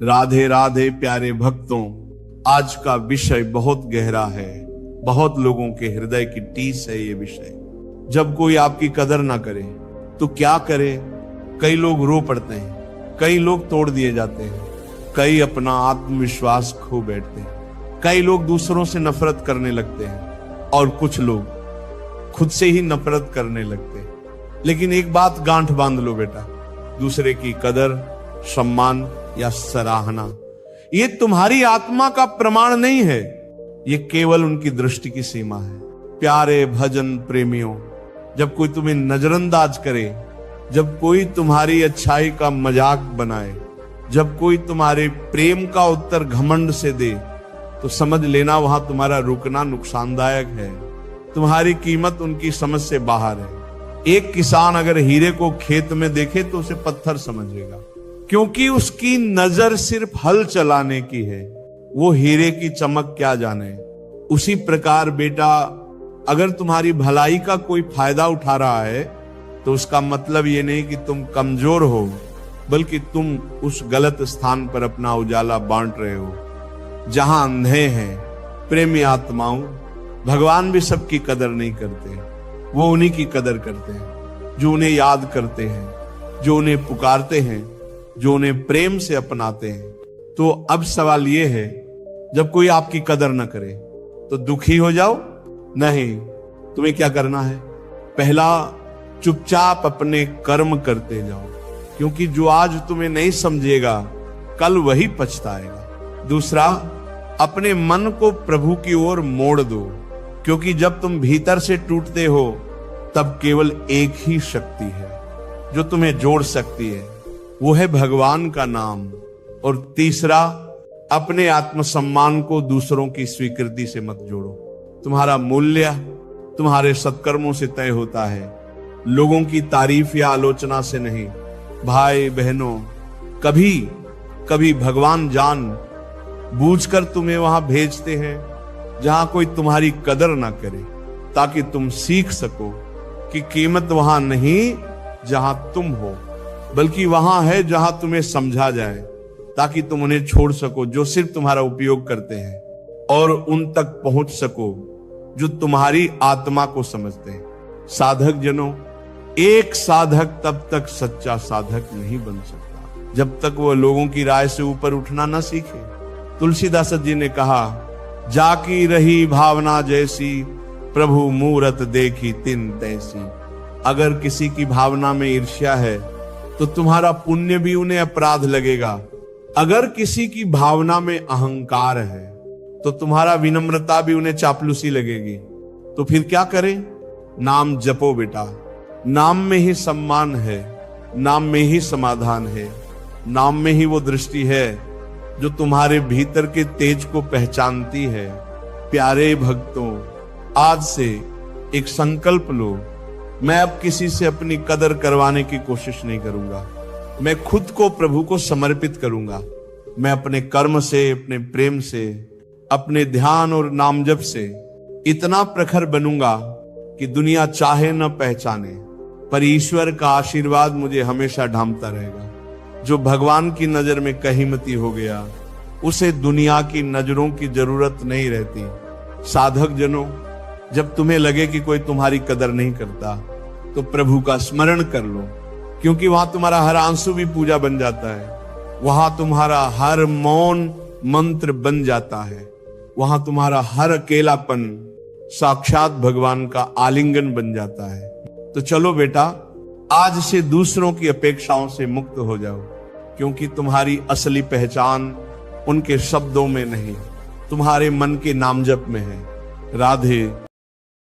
राधे राधे प्यारे भक्तों, आज का विषय बहुत गहरा है। बहुत लोगों के हृदय की टीस है ये विषय। जब कोई आपकी कदर ना करे तो क्या करे? कई लोग रो पड़ते हैं, कई लोग तोड़ दिए जाते हैं, कई अपना आत्मविश्वास खो बैठते हैं, कई लोग दूसरों से नफरत करने लगते हैं और कुछ लोग खुद से ही नफरत करने लगते हैं। लेकिन एक बात गांठ बांध लो बेटा, दूसरे की कदर, सम्मान या सराहना ये तुम्हारी आत्मा का प्रमाण नहीं है, ये केवल उनकी दृष्टि की सीमा है। प्यारे भजन प्रेमियों, जब कोई तुम्हें नजरअंदाज करे, जब कोई तुम्हारी अच्छाई का मजाक बनाए, जब कोई तुम्हारे प्रेम का उत्तर घमंड से दे, तो समझ लेना वहां तुम्हारा रुकना नुकसानदायक है। तुम्हारी कीमत उनकी समझ से बाहर है। एक किसान अगर हीरे को खेत में देखे तो उसे पत्थर समझेगा, क्योंकि उसकी नजर सिर्फ हल चलाने की है, वो हीरे की चमक क्या जाने। उसी प्रकार बेटा, अगर तुम्हारी भलाई का कोई फायदा उठा रहा है तो उसका मतलब ये नहीं कि तुम कमजोर हो, बल्कि तुम उस गलत स्थान पर अपना उजाला बांट रहे हो जहां अंधे हैं। प्रेमी आत्माओं, भगवान भी सबकी कदर नहीं करते, वो उन्हीं की कदर करते हैं जो उन्हें याद करते हैं, जो उन्हें पुकारते हैं, जो उन्हें प्रेम से अपनाते हैं। तो अब सवाल यह है, जब कोई आपकी कदर न करे तो दुखी हो जाओ? नहीं, तुम्हें क्या करना है? पहला, चुपचाप अपने कर्म करते जाओ, क्योंकि जो आज तुम्हें नहीं समझेगा कल वही पछताएगा। दूसरा, अपने मन को प्रभु की ओर मोड़ दो, क्योंकि जब तुम भीतर से टूटते हो तब केवल एक ही शक्ति है जो तुम्हें जोड़ सकती है, वो है भगवान का नाम। और तीसरा, अपने आत्मसम्मान को दूसरों की स्वीकृति से मत जोड़ो। तुम्हारा मूल्य तुम्हारे सत्कर्मों से तय होता है, लोगों की तारीफ या आलोचना से नहीं। भाई बहनों, कभी कभी भगवान जान बूझकर तुम्हें वहां भेजते हैं जहां कोई तुम्हारी कदर ना करे, ताकि तुम सीख सको कि कीमत वहां नहीं जहां तुम हो, बल्कि वहां है जहां तुम्हें समझा जाए, ताकि तुम उन्हें छोड़ सको जो सिर्फ तुम्हारा उपयोग करते हैं, और उन तक पहुंच सको जो तुम्हारी आत्मा को समझते हैं। साधक जनों, एक साधक तब तक सच्चा साधक नहीं बन सकता जब तक वह लोगों की राय से ऊपर उठना न सीखे। तुलसीदास जी ने कहा, जाकी रही भावना जैसी, प्रभु मूरत देखी तिन तैसी। अगर किसी की भावना में ईर्ष्या है तो तुम्हारा पुण्य भी उन्हें अपराध लगेगा। अगर किसी की भावना में अहंकार है तो तुम्हारा विनम्रता भी उन्हें चापलूसी लगेगी। तो फिर क्या करें? नाम जपो बेटा, नाम में ही सम्मान है, नाम में ही समाधान है, नाम में ही वो दृष्टि है जो तुम्हारे भीतर के तेज को पहचानती है। प्यारे भक्तों, आज से एक संकल्प लो, मैं अब किसी से अपनी कदर करवाने की कोशिश नहीं करूंगा। मैं खुद को प्रभु को समर्पित करूंगा। मैं अपने कर्म से, अपने प्रेम से, अपने ध्यान और नाम जप से इतना प्रखर बनूंगा कि दुनिया चाहे न पहचाने, पर ईश्वर का आशीर्वाद मुझे हमेशा ढांपता रहेगा। जो भगवान की नजर में कहीमती हो गया, उसे दुनिया की नजरों की जरूरत नहीं रहती। साधक जनों, जब तुम्हें लगे कि कोई तुम्हारी कदर नहीं करता तो प्रभु का स्मरण कर लो, क्योंकि वहां तुम्हारा हर आंसू भी पूजा बन जाता है, वहां तुम्हारा हर मौन मंत्र बन जाता है, वहां तुम्हारा हर अकेलापन साक्षात भगवान का आलिंगन बन जाता है। तो चलो बेटा, आज से दूसरों की अपेक्षाओं से मुक्त हो जाओ, क्योंकि तुम्हारी असली पहचान उनके शब्दों में नहीं, तुम्हारे मन के नामजप में है। राधे